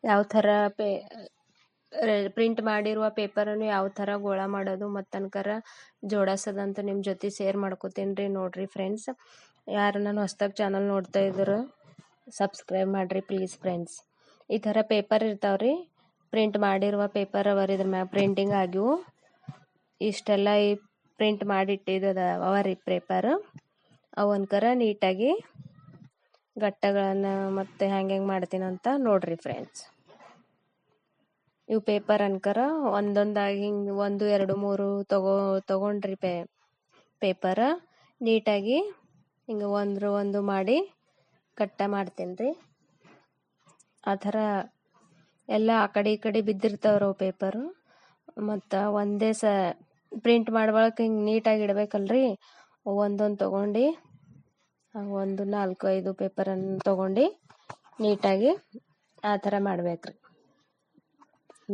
ಯಾವ ಥರ ಪ್ರಿಂಟ್ ಮಾಡಿರುವ ಪೇಪರನ್ನು ಯಾವ ಥರ ಗೋಳ ಮಾಡೋದು ಮತ್ತು ತನಕರ ಜೋಡಿಸೋದಂತ ನಿಮ್ಮ ಜೊತೆ ಶೇರ್ ಮಾಡ್ಕೋತೀನಿ ರೀ. ನೋಡಿರಿ ಫ್ರೆಂಡ್ಸ್, ಯಾರು ನಾನು ಹೊಸ್ದಾಗಿ ಚಾನಲ್ ನೋಡ್ತಾ ಇದ್ರು ಸಬ್ಸ್ಕ್ರೈಬ್ ಮಾಡಿರಿ ಪ್ಲೀಸ್ ಫ್ರೆಂಡ್ಸ್. ಈ ಥರ ಪೇಪರ್ ಇರ್ತಾವ್ರಿ, ಪ್ರಿಂಟ್ ಮಾಡಿರುವ ಪೇಪರ್ ಅವರಿ, ಇದ್ರ ಮ್ಯಾಗ ಪ್ರಿಂಟಿಂಗ್ ಆಗಿವು ಇಷ್ಟೆಲ್ಲ ಈ ಪ್ರಿಂಟ್ ಮಾಡಿಟ್ಟಿದ್ದದ ಅವರಿ ಪೇಪರ್. ಅವನ್ಕರ ನೀಟಾಗಿ ಗಟ್ಟಗಳನ್ನು ಮತ್ತು ಹೆಂಗೆ ಮಾಡ್ತೀನಂತ ನೋಡ್ರಿ ಫ್ರೆಂಡ್ಸ್. ಇವು ಪೇಪರ್ ಅನ್ಕರ ಒಂದೊಂದಾಗಿ ಹಿಂಗೆ 1 2 3 ತಗೊಂಡ್ರಿ ಪೇಪರ್ ನೀಟಾಗಿ ಹಿಂಗೆ ಒಂದು ಮಾಡಿ ಕಟ್ಟ ಮಾಡ್ತೀನಿ ರೀ. ಆ ಥರ ಎಲ್ಲ ಆ ಕಡೆ ಈ ಕಡೆ ಬಿದ್ದಿರ್ತಾವ್ರವು ಪೇಪರು. ಮತ್ತು ಒಂದೇ ಪ್ರಿಂಟ್ ಮಾಡ್ಬಳಕ್ಕೆ ಹಿಂಗೆ ನೀಟಾಗಿ ಇಡ್ಬೇಕಲ್ರಿ. ಒಂದೊಂದು ತೊಗೊಂಡು 1 4 5 ಪೇಪರನ್ನು ತೊಗೊಂಡು ನೀಟಾಗಿ ಆ ಥರ ಮಾಡ್ಬೇಕ್ರಿ.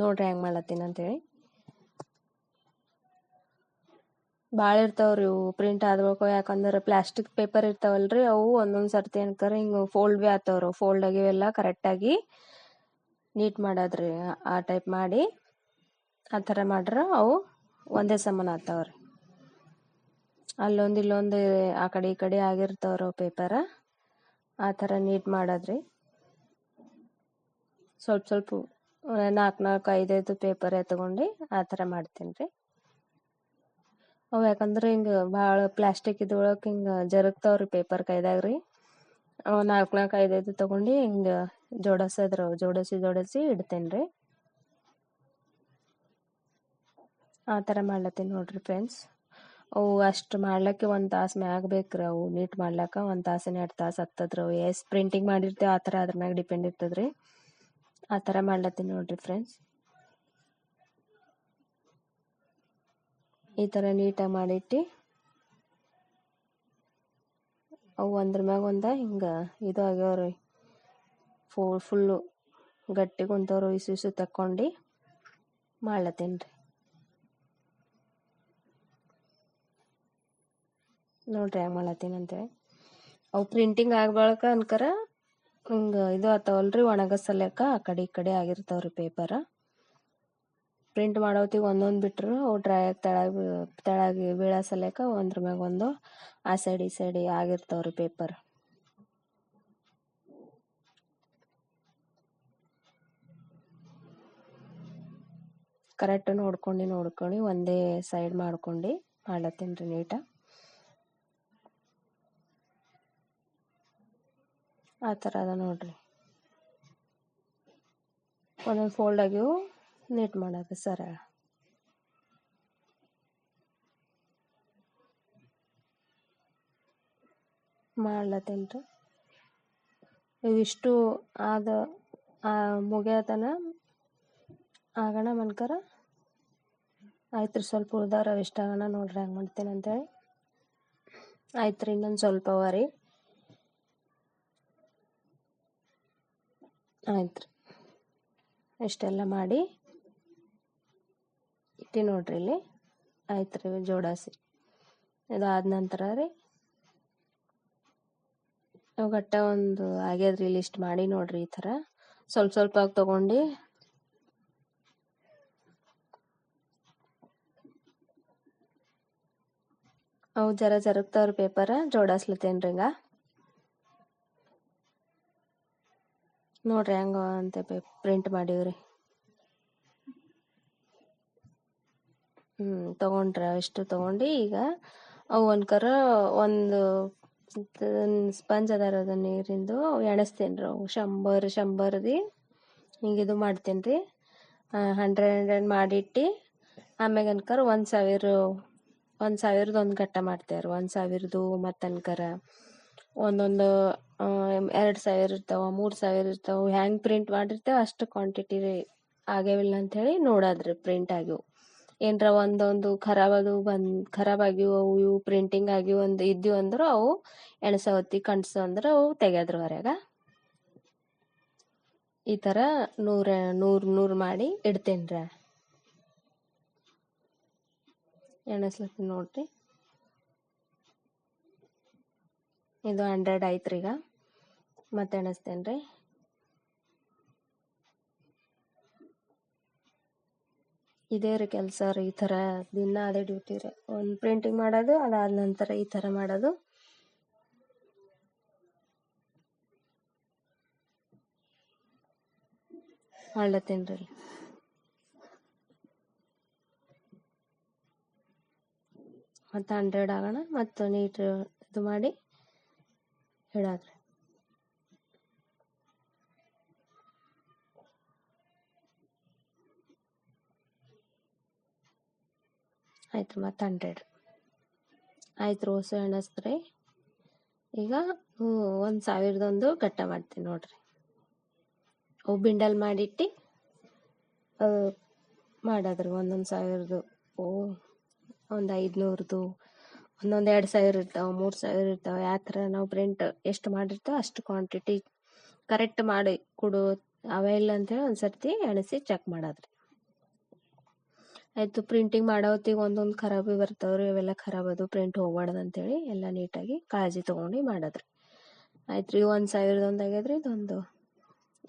ನೋಡ್ರಿ ಹೆಂಗೆ ಮಾಡತ್ತೀನಿ ಅಂತೇಳಿ. ಭಾಳ ಇರ್ತಾವ್ರಿ ಇವು ಪ್ರಿಂಟ್ ಆದ್ಬೇಕು, ಯಾಕಂದ್ರೆ ಪ್ಲಾಸ್ಟಿಕ್ ಪೇಪರ್ ಇರ್ತಾವಲ್ರಿ ಅವು ಒಂದೊಂದು ಸರ್ತಿ ಅನ್ಕರ ಹಿಂಗೆ ಫೋಲ್ಡ್ ಭೀ ಆತವ್ರು. ಫೋಲ್ಡ್ ಆಗಿವೆಲ್ಲ ಕರೆಕ್ಟಾಗಿ ನೀಟ್ ಮಾಡೋದ್ರಿ. ಆ ಟೈಪ್ ಮಾಡಿ ಆ ಥರ ಮಾಡ್ರೆ ಅವು ಒಂದೇ ಸಮಾನ ಆತಾವ್ರಿ. ಅಲ್ಲೊಂದು ಇಲ್ಲೊಂದು ಆ ಕಡೆ ಈ ಕಡೆ ಆಗಿರ್ತಾವ್ರಿ ಅವು ಪೇಪರ. ಆ ಥರ ನೀಟ್ ಮಾಡೋದ್ರಿ. ಸ್ವಲ್ಪ 4 4 5 5 ಪೇಪರ್ ಎತ್ಕೊಂಡು ಆ ಥರ ಮಾಡ್ತೀನಿ ರೀ. ಅವು ಯಾಕಂದ್ರೆ ಹಿಂಗೆ ಭಾಳ ಪ್ಲಾಸ್ಟಿಕ್ ಇದ್ರೊಳಗೆ ಹಿಂಗೆ ಜರುಗ್ತಾವ್ರಿ ಪೇಪರ್ ಕೈದಾಗ ರೀ. ಅವು 4 4 5 5 ತೊಗೊಂಡು ಹಿಂಗೆ ಜೋಡಿಸಿ ಇಡ್ತೇನೆ ರೀ. ಆ ಥರ ಮಾಡ್ಲತ್ತೀನಿ ನೋಡ್ರಿ ಫ್ರೆಂಡ್ಸ್. ಅವು ಅಷ್ಟು ಮಾಡ್ಲಿಕ್ಕೆ 1 ತಾಸು ಮ್ಯಾಗ ಬೇಕ್ರಿ. ಅವು ನೀಟ್ ಮಾಡ್ಲಿಕ್ಕೆ 1 ತಾಸು 2 ತಾಸು ಹತ್ತದ್ರಿ. ಅವು ಎಷ್ಟು ಪ್ರಿಂಟಿಂಗ್ ಮಾಡಿರ್ತೇವೆ ಆ ಥರ ಅದ್ರ ಮ್ಯಾಗ ಡಿಪೆಂಡ್ ಇರ್ತದ್ರಿ. ಆ ಥರ ಮಾಡ್ಲತ್ತೀನಿ ನೋಡ್ರಿ ಫ್ರೆಂಡ್ಸ್. ಈ ಥರ ನೀಟಾಗಿ ಮಾಡಿಟ್ಟು ಅವು ಒಂದ್ರ ಮ್ಯಾಗ ಒಂದ ಹಿಂಗೆ ಇದು ಆಗ್ಯಾವ್ರಿ, ಫುಲ್ಲು ಗಟ್ಟಿ ಕುಂತವ್ರು. ಇಸು ತಕ್ಕೊಂಡು ಮಾಡ್ಲತ್ತೀನಿ ರೀ. ನೋಡ್ರಿ ಹೆಂಗೆ ಮಾಡ್ಲತ್ತೀನಿ ಅಂತೇಳಿ. ಅವು ಪ್ರಿಂಟಿಂಗ್ ಆಗ್ಬಳಕ ಅನ್ಕರ ಹಿಂಗೆ ಇದು ಆತಾವಲ್ರಿ, ಒಣಗಸಲೆಕ್ಕ ಆ ಕಡೆ ಈ ಕಡೆ ಆಗಿರ್ತಾವ್ರಿ ಪೇಪರ. ಪ್ರಿಂಟ್ ಮಾಡೋತಿಗೆ ಒಂದೊಂದು ಬಿಟ್ರು ಅವು ಡ್ರೈಯಾಗಿ ತೆಳಗೆ ಬೀಳಸಲೆಕ್ಕ ಒಂದ್ರ ಮ್ಯಾಗ ಒಂದು ಆ ಸೈಡ್ ಈ ಸೈಡ್ ಆಗಿರ್ತಾವ್ರಿ ಪೇಪರ್. ಕರೆಕ್ಟ್ ನೋಡ್ಕೊಂಡು ಒಂದೇ ಸೈಡ್ ಮಾಡ್ಕೊಂಡು ಮಾಡ್ಲತ್ತೀನಿ ರೀ ನೀಟ. ಆ ಥರ ಅದ ನೋಡ್ರಿ. ಒಂದೊಂದು ಫೋಲ್ಡ್ ಆಗಿವು ನೀಟ್ ಮಾಡೋದು ಸರಳ. ಮಾಡ್ಲತ್ತೀನಿ ರೀ. ಇವಿಷ್ಟು ಆದ ಮುಗಿಯತನ ಆಗೋಣ ಮನ್ಕರ ಆಯ್ತು ರೀ. ಸ್ವಲ್ಪ ಉಳ್ದಾರ ಇಷ್ಟ ಆಗೋಣ. ನೋಡ್ರಿ ಹೆಂಗೆ ಮಾಡ್ತೇನೆ ಅಂತೇಳಿ. ಆಯ್ತು ರೀ, ಇನ್ನೊಂದು ಸ್ವಲ್ಪ ಅವ ರೀ. ಆಯ್ತು ರೀ, ಇಷ್ಟೆಲ್ಲ ಮಾಡಿ ಇಟ್ಟು ನೋಡ್ರಿ ಇಲ್ಲಿ. ಆಯ್ತು ರೀ, ಜೋಡಿಸಿ ಇದು ಆದ ನಂತರ ರೀ ಗಟ್ಟ ಒಂದು ಆಗ್ಯದ್ರಿ. ಲಿಸ್ಟ್ ಮಾಡಿ ನೋಡ್ರಿ. ಈ ಥರ ಸ್ವಲ್ಪ ತೊಗೊಂಡು ಅವು ಜರಗ್ತಾವ್ರಿ ಪೇಪರ ಜೋಡಿಸ್ಲತ್ತೇನ್ರಿ. ಹಿಂಗ ನೋಡ್ರಿ ಹೆಂಗ ಅಂತ ಪ್ರಿಂಟ್ ಮಾಡೀವ್ರಿ. ತೊಗೊಂಡ್ರ ಇಷ್ಟು ತೊಗೊಂಡು ಈಗ ಅವು ಅನ್ಕರ ಒಂದು ಸ್ಪಂಜ್ ಅದಾರ, ಅದ ನೀರಿಂದು ಎಣಿಸ್ತೇನೆ ರೀ. ಅವು 100 ಹಿಂಗೆ ಇದು ಮಾಡ್ತೇನೆ ರೀ. 100 ಮಾಡಿಟ್ಟು ಆಮ್ಯಾಗ ಅನ್ಕರ 1,000 ಒಂದು ಗಟ್ಟ ಮಾಡ್ತೇವ್ರಿ. 1,000 ಮತ್ತು ಅನ್ಕರ ಒಂದೊಂದು 2,000 ಇರ್ತಾವ, 3,000 ಇರ್ತಾವ. ಹೆಂಗೆ ಪ್ರಿಂಟ್ ಮಾಡಿರ್ತೇವೆ ಅಷ್ಟು ಕ್ವಾಂಟಿಟಿ ಆಗ್ಯಾವಿಲ್ಲ ಅಂಥೇಳಿ ನೋಡೋದ್ರಿ. ಪ್ರಿಂಟ್ ಆಗಿವು ಏನರ ಒಂದೊಂದು ಖರಾಬ್ ಆಗಿವು, ಅವು ಇವು ಪ್ರಿಂಟಿಂಗ್ ಆಗಿವು ಇದ್ದೀವಿ ಅಂದ್ರೆ ಅವು ಎಣ್ಸವತ್ತಿ ಕಣ್ಸು ಅಂದ್ರೆ ಅವು ತೆಗ್ಯೋದ್ರ ಹೊರಗ. ಈ ಥರ 100 ಮಾಡಿ ಇಡ್ತೇನೆ ರೀ. ಎಣಿಸ್ಲತ್ತೀನಿ ನೋಡ್ರಿ. ಇದು 100 ಆಯ್ತು ರೀ. ಈಗ ಮತ್ತೆ ಎಣಿಸ್ತೇನೆ ರೀ. ಇದೇ ರೀ ಕೆಲಸ ರೀ, ಈ ಥರ ದಿನ ಅದೇ ಡ್ಯೂಟಿ ರೀ. ಒಂದು ಪ್ರಿಂಟಿಂಗ್ ಮಾಡೋದು, ಅದಾದ ನಂತರ ಈ ಥರ ಮಾಡೋದು. ಮಾಡ್ಲತ್ತೀನಿ ರೀ. ಮತ್ತು 100 ಆಗೋಣ, ಮತ್ತು ನೀಟ್ ಇದು ಮಾಡಿ ಇಡೋದ್ರಿ. ಆಯ್ತು, ಮತ್ತು 100 ಆಯ್ತು. ರೋಸು ಎಣಸ್ತ್ರಿ. ಈಗ 1000 ಗಟ್ಟ ಮಾಡ್ತೀನಿ ನೋಡ್ರಿ. ಅವು ಬಿಂಡಲ್ ಮಾಡಿಟ್ಟು ಮಾಡೋದ್ರಿ. 1000 ಒಂದು 500, ಒಂದೊಂದು 2000 ಇರ್ತಾವೆ, 3000 ಇರ್ತಾವೆ. ಯಾವ ಥರ ನಾವು ಪ್ರಿಂಟ್ ಎಷ್ಟು ಮಾಡಿರ್ತಾವೆ ಅಷ್ಟು ಕ್ವಾಂಟಿಟಿ ಕರೆಕ್ಟ್ ಮಾಡಿ ಕೊಡು. ಅವೇ ಇಲ್ಲ ಅಂತೇಳಿ ಒಂದು ಸರ್ತಿ ಎಣಿಸಿ ಚೆಕ್ ಮಾಡೋದ್ರಿ. ಆಯಿತು. ಪ್ರಿಂಟಿಂಗ್ ಮಾಡೋ ಹೊತ್ತಿಗೆ ಒಂದೊಂದು ಖರಾಬಿ ಬರ್ತಾವ್ರಿ. ಅವೆಲ್ಲ ಖರಾಬ್ ಅದು, ಪ್ರಿಂಟ್ ಹೋಗ್ಬಾರ್ದು ಅಂತೇಳಿ ಎಲ್ಲ ನೀಟಾಗಿ ಕಾಳಜಿ ತೊಗೊಂಡು ಮಾಡೋದ್ರಿ. ಆಯ್ತು ರೀ. 1000 ಆಗ್ಯದ್ರಿ. ಇದೊಂದು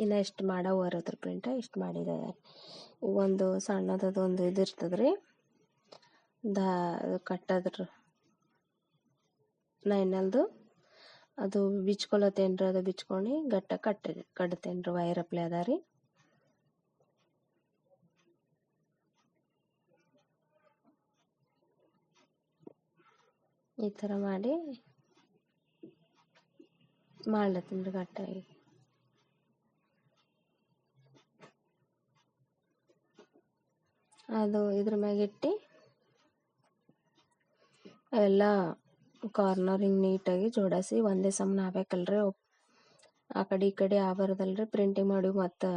ಇನ್ನು ಎಷ್ಟು ಮಾಡೋ ಬರೋದ್ರಿ ಪ್ರಿಂಟ, ಇಷ್ಟು ಮಾಡಿದೆ. ಒಂದು ಸಣ್ಣದೊಂದು ಇದು ಇರ್ತದ್ರಿ, ಕಟ್ಟೋದ್ರ ನೈನಲ್ದು. ಅದು ಬಿಚ್ಕೊಳತ್ತೇನ್ರಿ, ಅದು ಬಿಚ್ಕೊಂಡು ಗಟ್ಟ ಕಟ್ತೇನ್ರಿ. ವೈರ್ ಅಪ್ಲೈ ಅದ ರೀ. ಈ ಥರ ಮಾಡಿ ಮಾಡ್ಲತ್ತೀನಿ ಗಟ್ಟಾಗಿ. ಅದು ಇದ್ರ ಮ್ಯಾಗಿಟ್ಟು ಎಲ್ಲ ಕಾರ್ನರಿಂಗ್ ನೀಟಾಗಿ ಜೋಡಿಸಿ ಒಂದೇ ಸಮನ ಆಗ್ಬೇಕಲ್ರಿ. ಆ ಕಡೆ ಈ ಕಡೆ ಆಗಬಾರ್ದಲ್ರಿ ಪ್ರಿಂಟಿಂಗ್ ಮಾಡಿ. ಮತ್ತು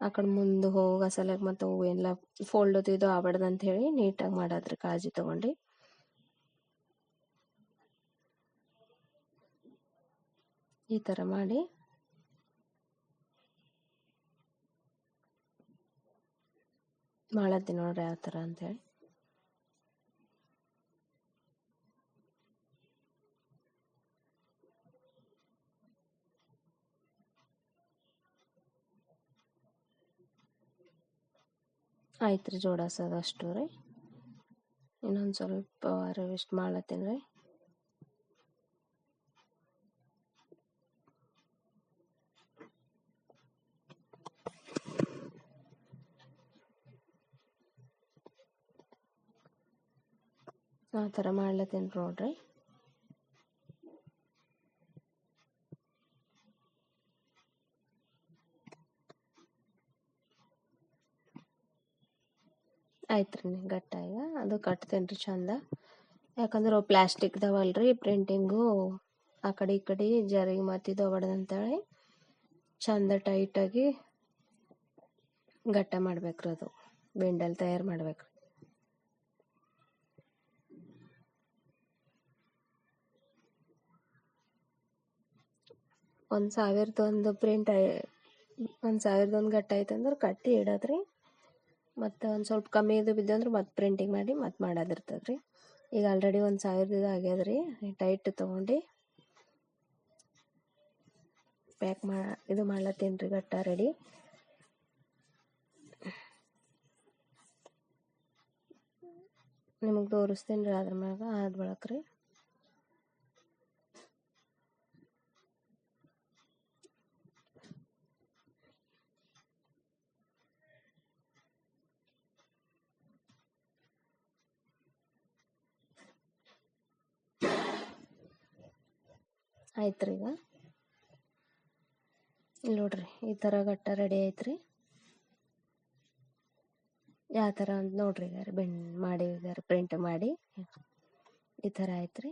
ಆ ಕಡೆ ಮುಂದೆ ಹೋಗೋ ಸಲಕ್ಕೆ ಮತ್ತು ಅವು ಎಲ್ಲ ಫೋಲ್ಡ್ ಇದು ಆಗ್ಬಾರ್ದು ಅಂತ ಹೇಳಿ ನೀಟಾಗಿ ಮಾಡೋದ್ರಿ, ಕಾಳಜಿ ತೊಗೊಂಡು. ಈ ಥರ ಮಾಡಿ ಮಾಡತ್ತೀನಿ ನೋಡ್ರಿ ಯಾವ ಥರ ಅಂತೇಳಿ. ಆಯ್ತು ರೀ, ಜೋಡಿಸೋದು ಅಷ್ಟು ರೀ. ಇನ್ನೊಂದು ಸ್ವಲ್ಪ ರಿವಿಸ್ಟ್ ಮಾಡ್ಲತ್ತೀನಿ ರೀ. ಆ ಥರ ಮಾಡ್ಲತ್ತೀನಿ ನೋಡ್ರಿ. ಆಯ್ತು ರೀ, ಗಟ್ಟ. ಈಗ ಅದು ಕಟ್ತೇನೆ ರೀ ಚಂದ. ಯಾಕಂದ್ರೆ ಅವು ಪ್ಲ್ಯಾಸ್ಟಿಕ್ದವಲ್ರಿ, ಪ್ರಿಂಟಿಂಗು ಆ ಕಡೆ ಈ ಕಡೆ ಜರಿಗೆ ಮತ್ತಿದ್ದು ಹೊಬಾರ್ದಂತೇಳಿ ಚಂದ ಟೈಟಾಗಿ ಗಟ್ಟ ಮಾಡ್ಬೇಕ್ರಿ. ಅದು ಬಿಂಡಲ್ ತಯಾರು ಮಾಡ್ಬೇಕ್ರಿ. ಒಂದು 1000 ಪ್ರಿಂಟ್ 1000 ಗಟ್ಟ ಆಯ್ತಂದ್ರೆ ಕಟ್ಟಿ ಇಡೋದ್ರಿ. ಮತ್ತು ಒಂದು ಸ್ವಲ್ಪ ಕಮ್ಮಿ ಇದು ಬಿದ್ದಂದ್ರೆ ಮತ್ತೆ ಪ್ರಿಂಟಿಂಗ್ ಮಾಡಿ ಮತ್ತೆ ಮಾಡೋದಿರ್ತದ್ರಿ. ಈಗ ಆಲ್ರೆಡಿ 1000 ಆಗ್ಯದ್ರಿ. ಟೈಟ್ ತೊಗೊಂಡು ಪ್ಯಾಕ್ ಇದು ಮಾಡ್ಲತ್ತೀನಿ ರೀ. ಗಟ್ಟ ರೆಡಿ. ನಿಮಗೆ ತೋರಿಸ್ತೀನಿ ರೀ ಅದ್ರ ಮ್ಯಾಗ ಆದ ಬಳಕ ರೀ. ಆಯ್ತು ರೀ. ಈಗ ಇಲ್ಲಿ ನೋಡ್ರಿ, ಈ ಥರ ಗಟ್ಟ ರೆಡಿ ಆಯ್ತು ರೀ. ಯಾವ ಥರ ಅಂತ ನೋಡ್ರಿ. ಈಗ ಮಾಡಿ ಪ್ರಿಂಟ್ ಮಾಡಿ ಈ ಥರ ಆಯ್ತು ರೀ.